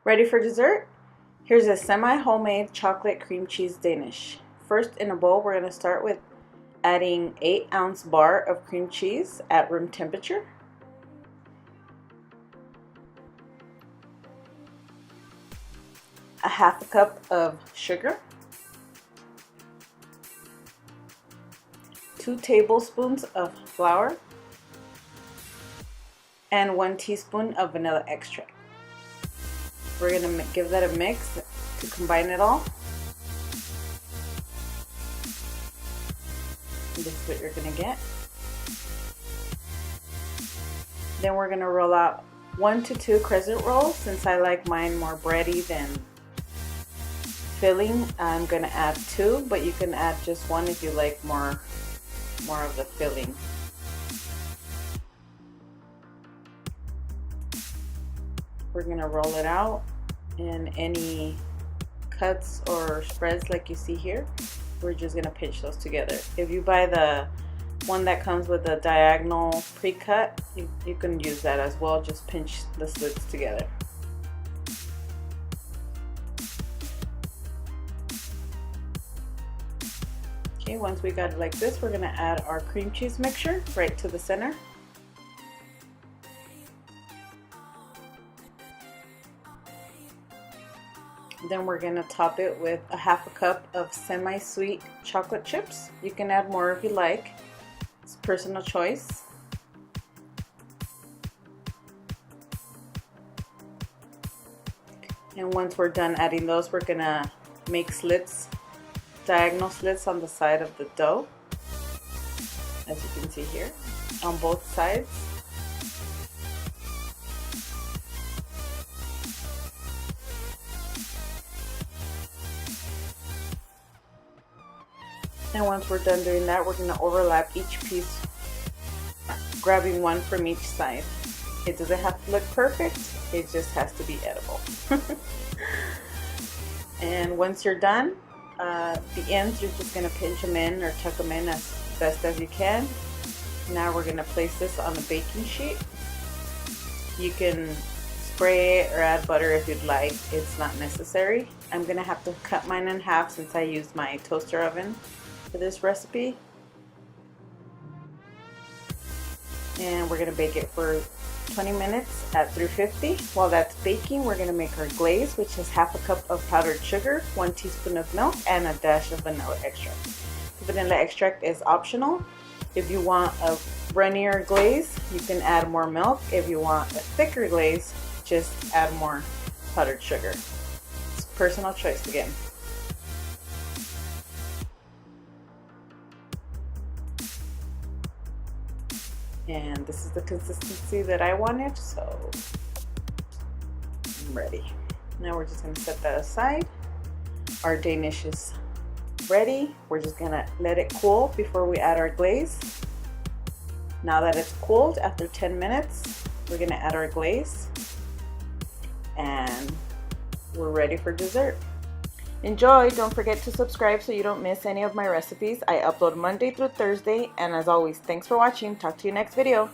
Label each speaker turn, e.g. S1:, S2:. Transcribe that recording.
S1: Ready for dessert? Here's a semi-homemade chocolate cream cheese Danish. First, in a bowl, we're going to start with adding 8-ounce bar of cream cheese at room temperature. A half a cup of sugar. 2 tablespoons of flour. And 1 teaspoon of vanilla extract. We're going to give that a mix to combine it all. And this is what you're going to get. Then we're going to roll out 1 to 2 crescent rolls. Since I like mine more bready than filling, I'm going to add 2, but you can add just 1 if you like more of the filling. We're going to roll it out, and any cuts or spreads like you see here, we're just going to pinch those together. If you buy the one that comes with a diagonal pre-cut, you can use that as well. Just pinch the slits together. Okay, once we got it like this, we're going to add our cream cheese mixture right to the center. Then we're going to top it with a half a cup of semi-sweet chocolate chips. You can add more if you like. It's personal choice. And once we're done adding those, we're going to make slits, diagonal slits on the side of the dough, as you can see here, on both sides. And once we're done doing that, we're going to overlap each piece, grabbing 1 from each side. It doesn't have to look perfect, it just has to be edible. And once you're done, the ends, you're just going to pinch them in or tuck them in as best as you can. Now we're going to place this on the baking sheet. You can spray it or add butter if you'd like. It's not necessary. I'm going to have to cut mine in half since I used my toaster oven for this recipe. And we're going to bake it for 20 minutes at 350. While that's baking, we're going to make our glaze, which is half a cup of powdered sugar, 1 teaspoon of milk, and a dash of vanilla extract. The vanilla extract is optional. If you want a runnier glaze, you can add more milk. If you want a thicker glaze, just add more powdered sugar. It's personal choice again. And this is the consistency that I wanted, so I'm ready. Now we're just going to set that aside. Our Danish is ready. We're just going to let it cool before we add our glaze. Now that it's cooled, after 10 minutes, we're going to add our glaze. And we're ready for dessert. Enjoy! Don't forget to subscribe so you don't miss any of my recipes. I upload Monday through Thursday, and as always, thanks for watching. Talk to you next video.